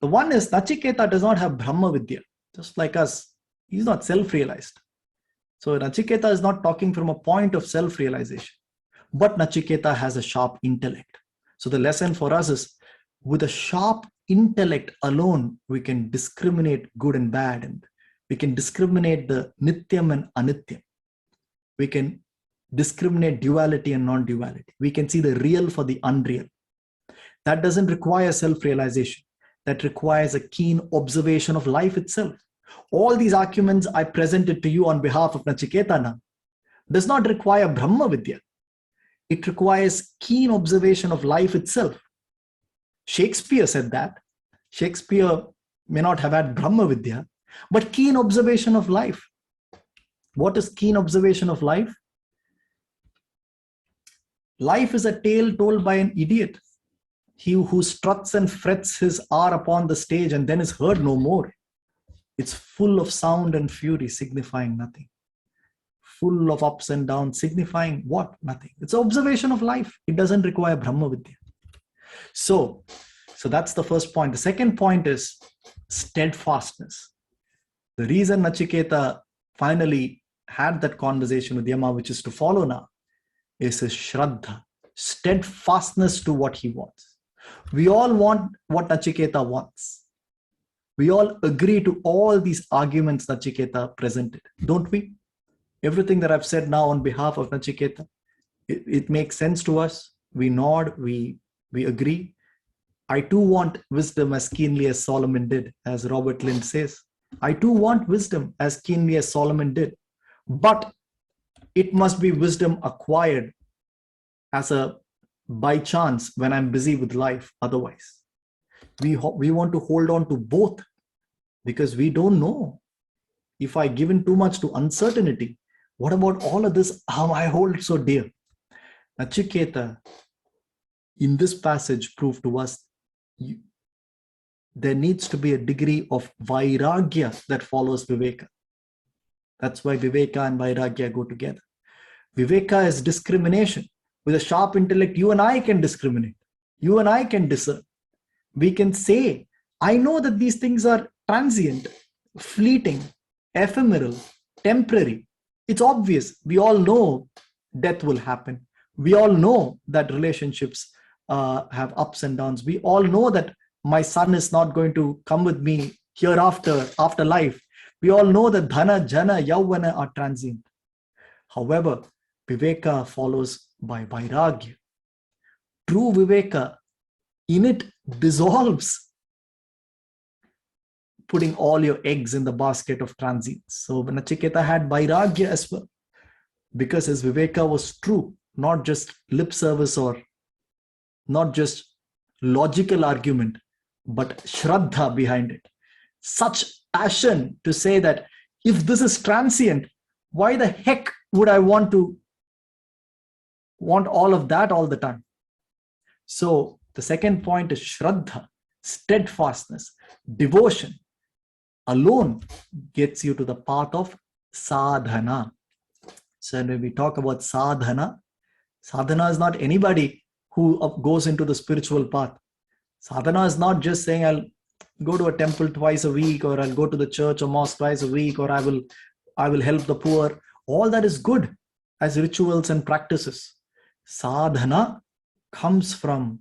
[SPEAKER 1] The one is Nachiketa does not have Brahma Vidya. Just like us, he's not self-realized. So Nachiketa is not talking from a point of self-realization. But Nachiketa has a sharp intellect. So the lesson for us is, with a sharp intellect alone, we can discriminate good and bad, and we can discriminate the Nityam and Anityam. We can discriminate duality and non-duality. We can see the real for the unreal. That doesn't require self-realization. That requires a keen observation of life itself. All these arguments I presented to you on behalf of Nachiketa now does not require Brahma Vidya. It requires keen observation of life itself. Shakespeare said that. Shakespeare may not have had Brahma Vidya, but keen observation of life. What is keen observation of life? Life is a tale told by an idiot. He who struts and frets his hour upon the stage and then is heard no more. It's full of sound and fury, signifying nothing. Full of ups and downs, signifying what? Nothing. It's an observation of life. It doesn't require Brahma Vidya. So that's the first point. The second point is steadfastness. The reason Nachiketa finally had that conversation with Yama, which is to follow now, is his Shraddha, steadfastness to what he wants. We all want what Nachiketa wants. We all agree to all these arguments Nachiketa presented, don't we? Everything that I've said now on behalf of Nachiketa, it makes sense to us. We nod, we agree. I too want wisdom as keenly as Solomon did, as Robert Lind says. I too want wisdom as keenly as Solomon did. But it must be wisdom acquired as a by chance when I'm busy with life. Otherwise, we want to hold on to both, because we don't know. If I give in too much to uncertainty, what about all of this I hold so dear? Nachiketa, in this passage, proved to us there needs to be a degree of vairagya that follows Viveka. That's why Viveka and vairagya go together. Viveka is discrimination. With a sharp intellect, you and I can discriminate. You and I can discern. We can say, I know that these things are transient, fleeting, ephemeral, temporary. It's obvious. We all know death will happen. We all know that relationships have ups and downs. We all know that my son is not going to come with me hereafter, after life. We all know that dhana, jana, yauvana are transient. However, Viveka follows by vairagya. True Viveka, in it, dissolves putting all your eggs in the basket of transience. So Nachiketa had vairagya as well, because his Viveka was true, not just lip service or not just logical argument, but Shraddha behind it. Such passion to say that if this is transient, Why the heck would I want all of that all the time? So the second point is Shraddha, steadfastness, devotion alone gets you to the path of sadhana. So when we talk about sadhana, sadhana is not anybody who goes into the spiritual path. Sadhana is not just saying I'll go to a temple twice a week, or I'll go to the church or mosque twice a week, or I will help the poor. All that is good as rituals and practices. Sadhana comes from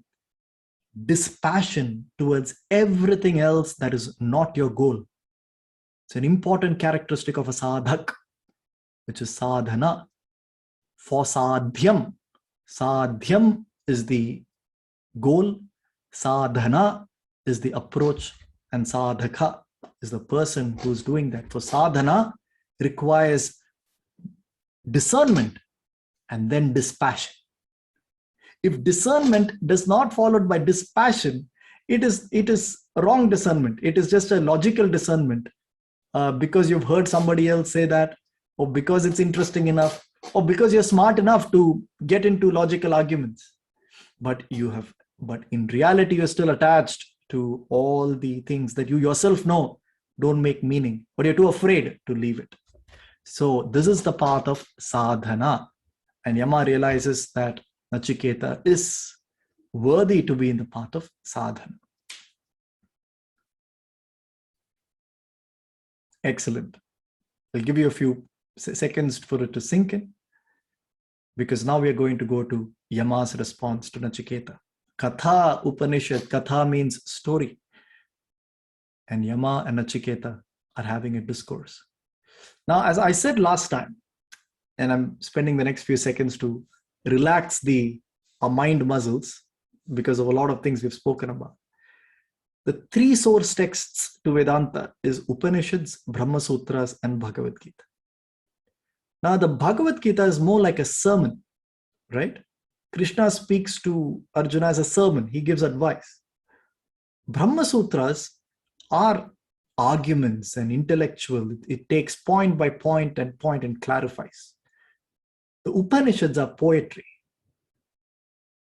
[SPEAKER 1] dispassion towards everything else that is not your goal. It's an important characteristic of a sadhak, which is sadhana. For sadhyam, sadhyam is the goal, sadhana is the approach, and sadhaka is the person who's doing that. For sadhana requires discernment and then dispassion. If discernment does not followed by dispassion, it is wrong discernment. It is just a logical discernment because you've heard somebody else say that, or because it's interesting enough, or because you're smart enough to get into logical arguments. But in reality, you're still attached to all the things that you yourself know don't make meaning, but you're too afraid to leave it. So this is the path of sadhana. And Yama realizes that Nachiketa is worthy to be in the path of sadhana. Excellent. I'll give you a few seconds for it to sink in, because now we are going to go to Yama's response to Nachiketa. Katha Upanishad, Katha means story. And Yama and Nachiketa are having a discourse. Now, as I said last time, and I'm spending the next few seconds to relax our mind muscles because of a lot of things we've spoken about. The three source texts to Vedanta is Upanishads, Brahma Sutras, and Bhagavad Gita. Now, the Bhagavad Gita is more like a sermon, right? Krishna speaks to Arjuna as a sermon. He gives advice. Brahma Sutras are arguments and intellectual. It takes point by point and clarifies. The Upanishads are poetry.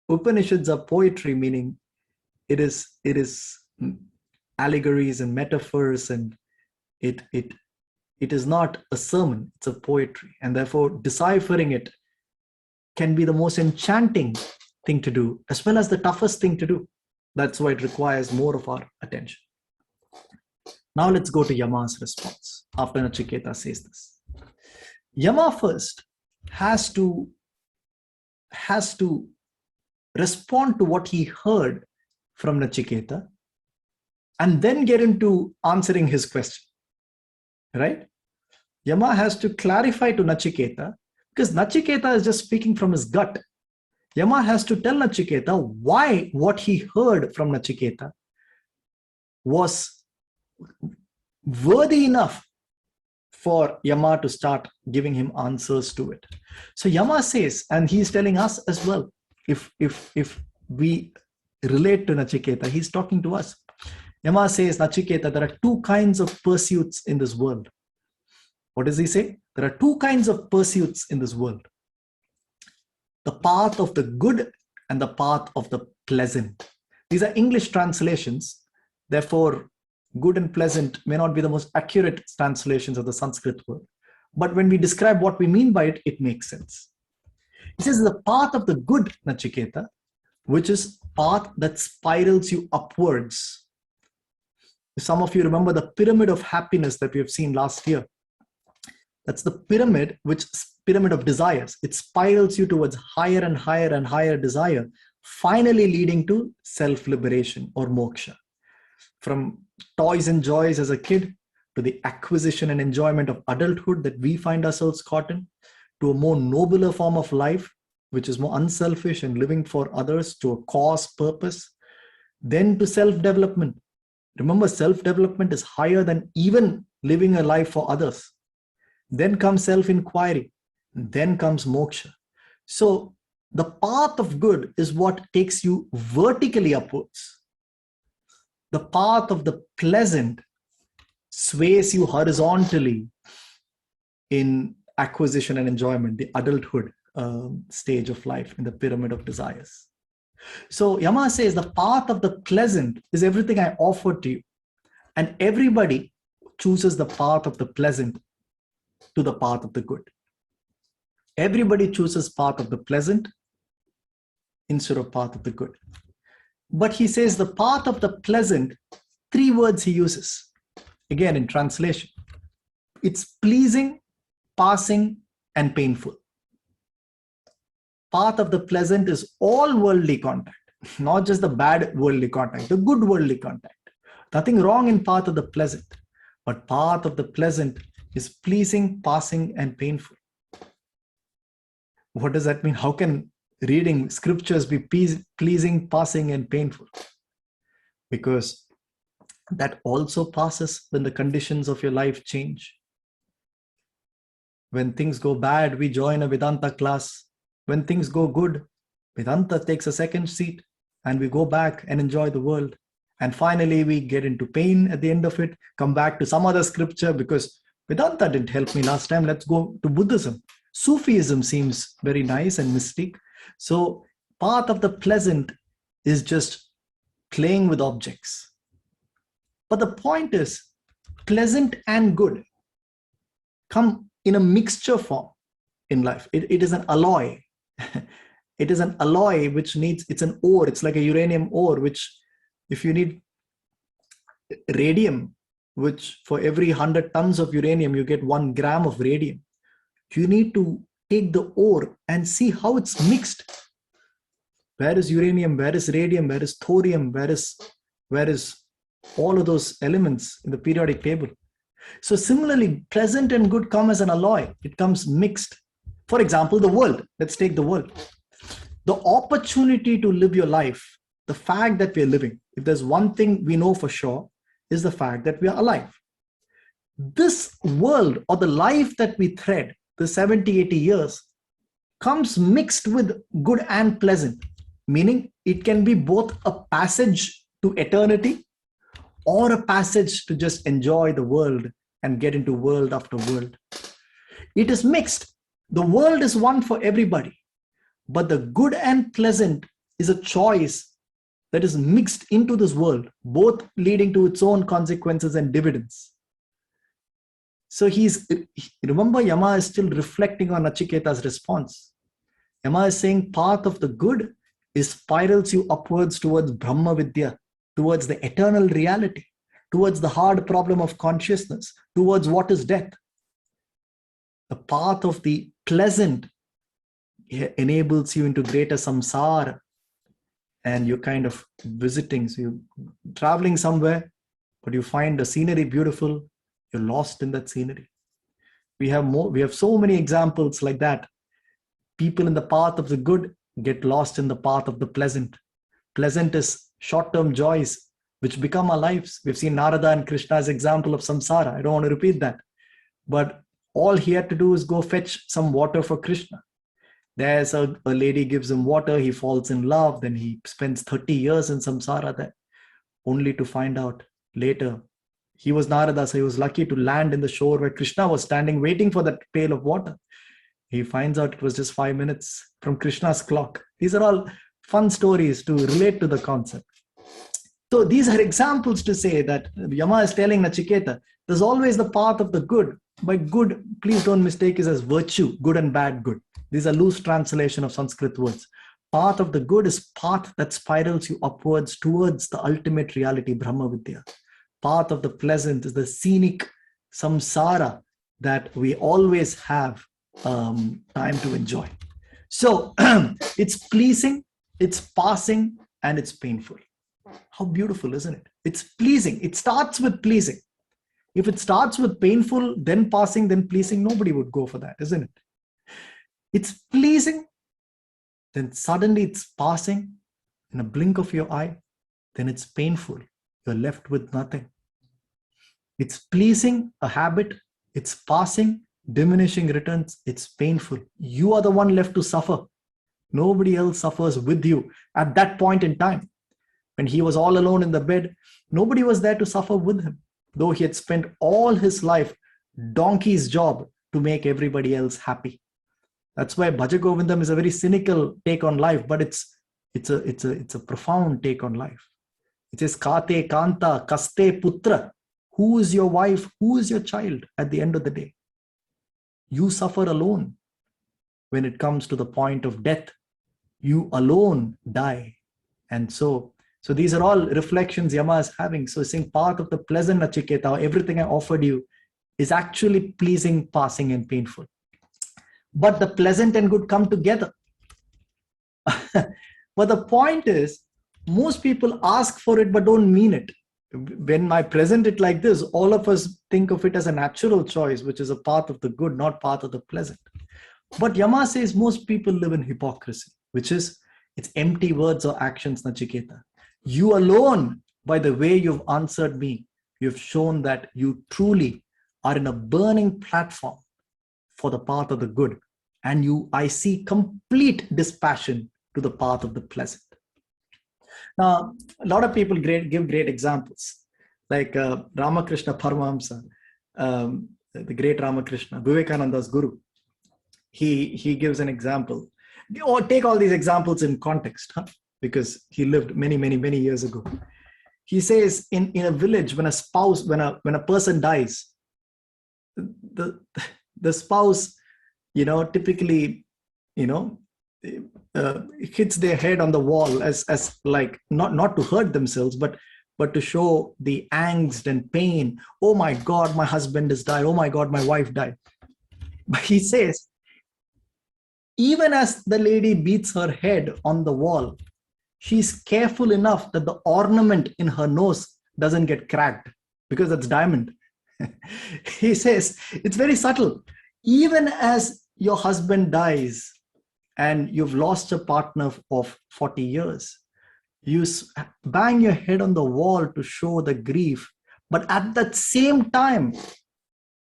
[SPEAKER 1] Upanishads are poetry, meaning it is allegories and metaphors, and it is not a sermon, it's a poetry. And therefore, deciphering it can be the most enchanting thing to do, as well as the toughest thing to do. That's why it requires more of our attention. Now let's go to Yama's response after Nachiketa says this. Yama first has to respond to what he heard from Nachiketa and then get into answering his question, right? Yama has to clarify to Nachiketa, because Nachiketa is just speaking from his gut. Yama has to tell Nachiketa why what he heard from Nachiketa was worthy enough for Yama to start giving him answers to it. So Yama says, and he's telling us as well, if we relate to Nachiketa, he's talking to us. Yama says, Nachiketa, there are two kinds of pursuits in this world. What does he say? There are two kinds of pursuits in this world. The path of the good and the path of the pleasant. These are English translations. Therefore, good and pleasant may not be the most accurate translations of the Sanskrit word. But when we describe what we mean by it, it makes sense. He says the path of the good, Nachiketa, which is path that spirals you upwards. Some of you remember the pyramid of happiness that we have seen last year. That's the pyramid of desires. It spirals you towards higher and higher and higher desire, finally leading to self-liberation or moksha. From toys and joys as a kid to the acquisition and enjoyment of adulthood that we find ourselves caught in, to a more nobler form of life, which is more unselfish and living for others, to a cause, purpose, then to self-development. Remember, self-development is higher than even living a life for others. Then comes self-inquiry, then comes moksha. So the path of good is what takes you vertically upwards. The path of the pleasant sways you horizontally in acquisition and enjoyment, the adulthood stage of life in the pyramid of desires. So Yama says the path of the pleasant is everything I offer to you. And everybody chooses the path of the pleasant to the path of the good. Everybody chooses path of the pleasant instead of path of the good. But he says the path of the pleasant, 3 words he uses. Again, in translation, it's pleasing, passing, and painful. Path of the pleasant is all worldly contact, not just the bad worldly contact, the good worldly contact. Nothing wrong in path of the pleasant, but path of the pleasant is pleasing, passing, and painful. What does that mean? How can reading scriptures be pleasing, passing, and painful? Because that also passes when the conditions of your life change. When things go bad, we join a Vedanta class. When things go good, Vedanta takes a second seat and we go back and enjoy the world. And finally, we get into pain at the end of it, come back to some other scripture because Vedanta didn't help me last time. Let's go to Buddhism. Sufism seems very nice and mystic. So path of the pleasant is just playing with objects. But the point is, pleasant and good come in a mixture form in life. It is an alloy. It is an alloy which needs, it's an ore. It's like a uranium ore, which if you need radium, which for every 100 tons of uranium, you get 1 gram of radium. You need to take the ore and see how it's mixed. Where is uranium? Where is radium? Where is thorium? Where is all of those elements in the periodic table? So similarly, pleasant and good come as an alloy. It comes mixed. For example, the world. Let's take the world. The opportunity to live your life, the fact that we are living, if there's one thing we know for sure, is the fact that we are alive. This world or the life that we thread, the 70, 80 years, comes mixed with good and pleasant, meaning it can be both a passage to eternity or a passage to just enjoy the world and get into world after world. It is mixed. The world is one for everybody, but the good and pleasant is a choice that is mixed into this world, both leading to its own consequences and dividends. So remember, Yama is still reflecting on Nachiketa's response. Yama is saying path of the good is spirals you upwards towards Brahma Vidya, towards the eternal reality, towards the hard problem of consciousness, towards what is death. The path of the pleasant enables you into greater samsara, and you're kind of visiting. So you're traveling somewhere, but you find the scenery beautiful. You're lost in that scenery. We have so many examples like that. People in the path of the good get lost in the path of the pleasant. Pleasant is short-term joys which become our lives. We've seen Narada and Krishna's example of samsara. I don't want to repeat that. But all he had to do is go fetch some water for Krishna. There's a lady gives him water, he falls in love, then he spends 30 years in samsara there, only to find out later. He was Narada, so he was lucky to land in the shore where Krishna was standing waiting for that pail of water. He finds out it was just 5 minutes from Krishna's clock. These are all fun stories to relate to the concept. So these are examples to say that Yama is telling Nachiketa, there's always the path of the good. By good, please don't mistake it as virtue, good and bad good. These are loose translation of Sanskrit words. Path of the good is path that spirals you upwards towards the ultimate reality, Brahma Vidya. Path of the pleasant is the scenic samsara that we always have time to enjoy. So it's pleasing, it's passing, and it's painful. How beautiful, isn't it? It's pleasing. It starts with pleasing. If it starts with painful, then passing, then pleasing, nobody would go for that, isn't it? It's pleasing, then suddenly it's passing in a blink of your eye, then it's painful. You're left with nothing. It's pleasing, a habit, it's passing, diminishing returns, it's painful. You are the one left to suffer. Nobody else suffers with you at that point in time. When he was all alone in the bed, nobody was there to suffer with him. Though he had spent all his life, donkey's job, to make everybody else happy. That's why Bhaja Govindam is a very cynical take on life, but it's a profound take on life. It says, Kate Kanta Kaste Putra. Who is your wife? Who is your child at the end of the day? You suffer alone. When it comes to the point of death, you alone die. And so these are all reflections Yama is having. So saying part of the pleasant, Nachiketa, everything I offered you is actually pleasing, passing, and painful. But the pleasant and good come together. But the point is, most people ask for it but don't mean it. When I present it like this, all of us think of it as a natural choice, which is a path of the good, not path of the pleasant. But Yama says most people live in hypocrisy, which is it's empty words or actions, Nachiketa. You alone, by the way you've answered me, you've shown that you truly are in a burning platform for the path of the good. And I see complete dispassion to the path of the pleasant. Now, a lot of people give great examples, like Ramakrishna Paramahamsa, the great Ramakrishna, Vivekananda's guru. He gives an example. Or take all these examples in context, because he lived many, many, many years ago. He says in a village, when a person dies, the spouse, typically, hits their head on the wall as like not to hurt themselves, but to show the angst and pain. Oh my God, my husband has died. Oh my God, my wife died. But he says, even as the lady beats her head on the wall, she's careful enough that the ornament in her nose doesn't get cracked, because that's diamond. He says, it's very subtle. Even as your husband dies and you've lost a partner of 40 years, you bang your head on the wall to show the grief. But at that same time,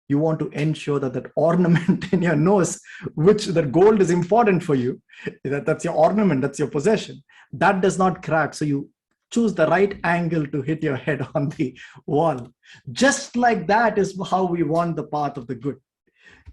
[SPEAKER 1] you want to ensure that ornament in your nose, which the gold is important for you, that's your ornament, that's your possession, that does not crack. So you choose the right angle to hit your head on the wall. Just like that is how we want the path of the good.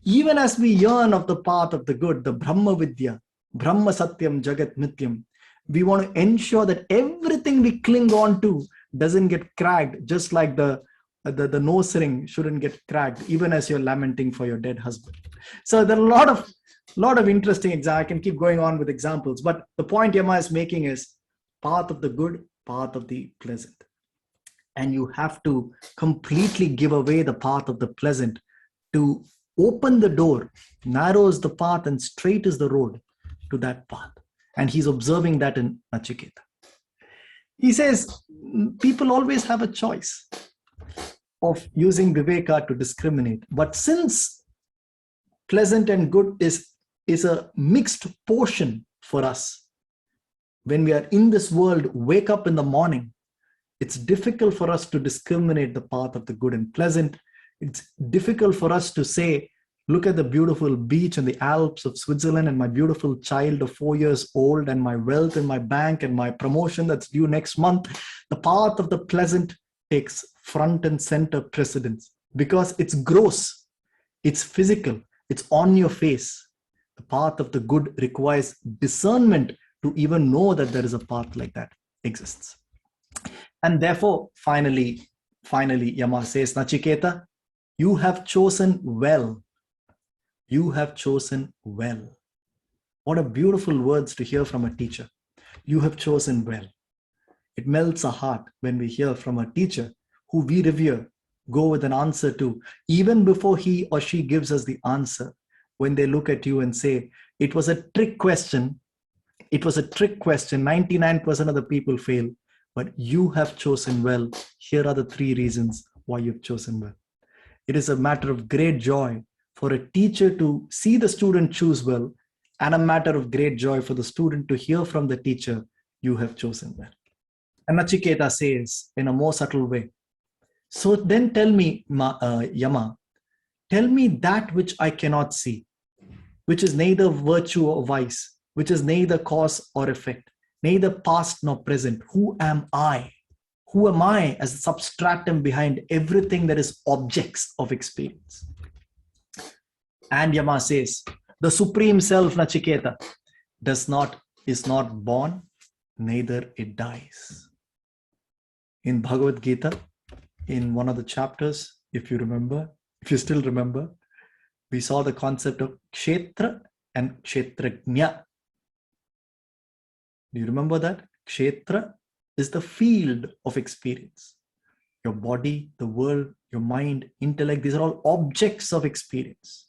[SPEAKER 1] Even as we yearn of the path of the good, the Brahma Vidya, Brahma Satyam Jagat Nityam, we want to ensure that everything we cling on to doesn't get cracked, just like the nose ring shouldn't get cracked, even as you're lamenting for your dead husband. So there are a lot of interesting examples. I can keep going on with examples, but the point Yama is making is path of the good, path of the pleasant. And you have to completely give away the path of the pleasant to open the door. Narrow is the path and straight is the road to that path. And he's observing that in Nachiketa. He says, people always have a choice of using Viveka to discriminate. But since pleasant and good is a mixed portion for us, when we are in this world, wake up in the morning, it's difficult for us to discriminate the path of the good and pleasant. It's difficult for us to say, look at the beautiful beach and the Alps of Switzerland and my beautiful child of 4 years old and my wealth in my bank and my promotion that's due next month. The path of the pleasant takes front and center precedence because it's gross, it's physical, it's on your face. The path of the good requires discernment to even know that there is a path like that exists. And therefore, finally, Yama says, Nachiketa, you have chosen well. You have chosen well. What a beautiful words to hear from a teacher. You have chosen well. It melts our heart when we hear from a teacher who we revere, go with an answer to, even before he or she gives us the answer, when they look at you and say, it was a trick question. It was a trick question. 99% of the people fail, but you have chosen well. Here are the 3 reasons why you've chosen well. It is a matter of great joy for a teacher to see the student choose well, and a matter of great joy for the student to hear from the teacher, you have chosen well. And Nachiketa says in a more subtle way, so then tell me, Yama, tell me that which I cannot see, which is neither virtue or vice, which is neither cause or effect, neither past nor present. Who am I? Who am I as a substratum behind everything that is objects of experience? And Yama says, the Supreme Self, Nachiketa, is not born, neither it dies. In Bhagavad Gita, in one of the chapters, if you still remember, we saw the concept of Kshetra and Kshetrajna. Do you remember that? Kshetra is the field of experience. Your body, the world, your mind, intellect, these are all objects of experience.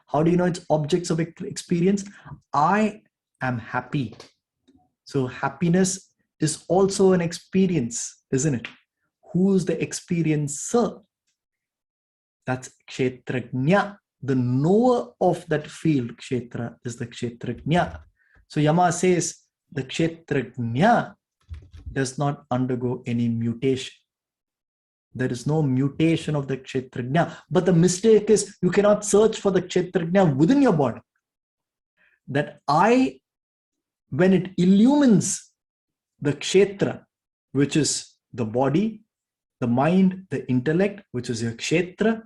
[SPEAKER 1] How do you know it's objects of experience? I am happy. So happiness is also an experience, isn't it? Who's the experiencer? That's Kshetrajna. The knower of that field, Kshetra, is the Kshetrajna. So Yama says the Kshetrajna does not undergo any mutation. There is no mutation of the Kshetrajna. But the mistake is you cannot search for the Kshetrajna within your body. That I, when it illumines the Kshetra, which is the body, the mind, the intellect, which is your Kshetra,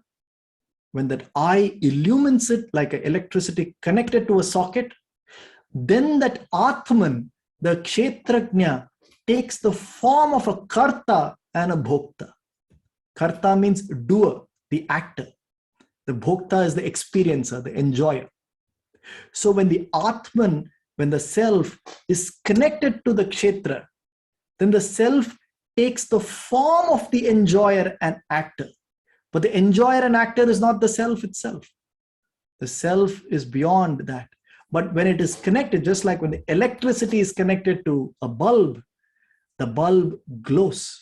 [SPEAKER 1] when that I illumines it like an electricity connected to a socket, then that Atman, the Kshetrajna, takes the form of a Karta and a Bhokta. Karta means doer, the actor. The Bhokta is the experiencer, the enjoyer. So when the Atman, when the self is connected to the Kshetra, then the self takes the form of the enjoyer and actor. But the enjoyer and actor is not the self itself. The self is beyond that. But when it is connected, just like when the electricity is connected to a bulb, the bulb glows.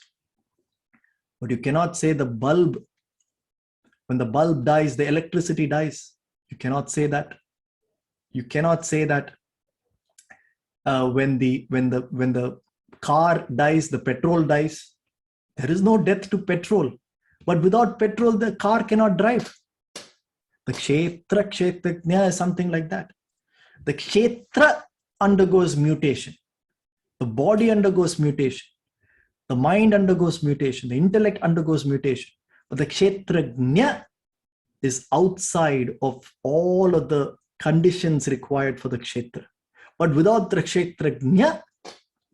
[SPEAKER 1] But you cannot say the bulb, when the bulb dies, the electricity dies. You cannot say that. You cannot say that when the car dies, the petrol dies. There is no death to petrol. But without petrol, the car cannot drive. The Kshetra, Kshetrajna is something like that. The Kshetra undergoes mutation. The body undergoes mutation. The mind undergoes mutation. The intellect undergoes mutation. But the Kshetrajna is outside of all of the conditions required for the Kshetra. But without the Kshetrajna,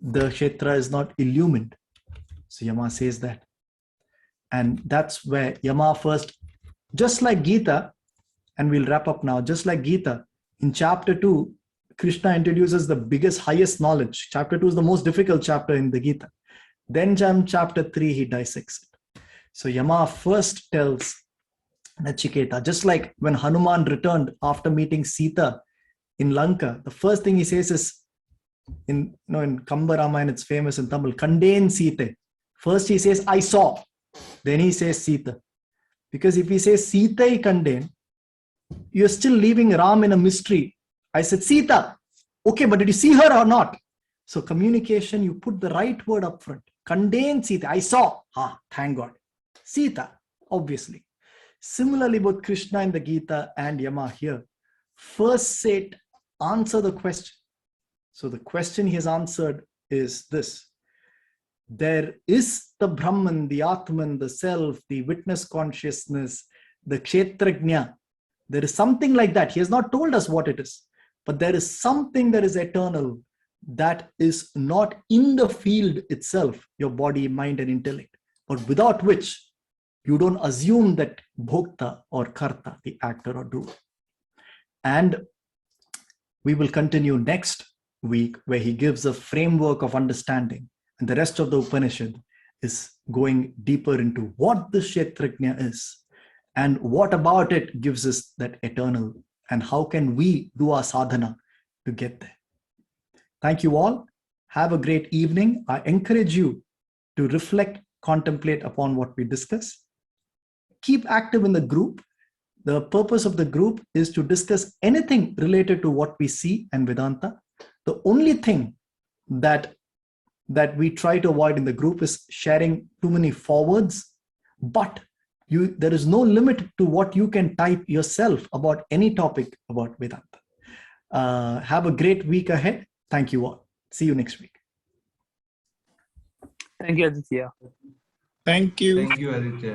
[SPEAKER 1] the Kshetra is not illumined. So Yama says that. And that's where Yama first, just like Gita, and we'll wrap up now, just like Gita, in chapter 2, Krishna introduces the biggest, highest knowledge. Chapter 2 is the most difficult chapter in the Gita. Then chapter 3, he dissects it. So Yama first tells Nachiketa, just like when Hanuman returned after meeting Sita in Lanka, the first thing he says is, in Kamba Ramayana, it's famous in Tamil, Kanden Sita. First he says, I saw. Then he says Sita. Because if he says Sita Kanden, you're still leaving Ram in a mystery. I said, Sita. Okay, but did you see her or not? So communication, you put the right word up front. Kanden Sita. I saw. Thank God. Sita, obviously. Similarly, both Krishna in the Gita and Yama here. First say, answer the question. So the question he has answered is this. There is the Brahman, the Atman, the self, the witness consciousness, the Kshetrajna. There is something like that. He has not told us what it is. But there is something that is eternal that is not in the field itself, your body, mind, and intellect, but without which you don't assume that Bhokta or Karta, the actor or doer. And we will continue next week where he gives a framework of understanding. And the rest of the Upanishad is going deeper into what the Kshetrajna is and what about it gives us that eternal and how can we do our sadhana to get there. Thank you all. Have a great evening. I encourage you to reflect, contemplate upon what we discuss. Keep active in the group. The purpose of the group is to discuss anything related to what we see and Vedanta. The only thing that we try to avoid in the group is sharing too many forwards, but there is no limit to what you can type yourself about any topic about Vedanta. Have a great week ahead. Thank you all. See you next week.
[SPEAKER 2] Thank you, Aditya.
[SPEAKER 3] Thank you.
[SPEAKER 4] Thank you, Aditya.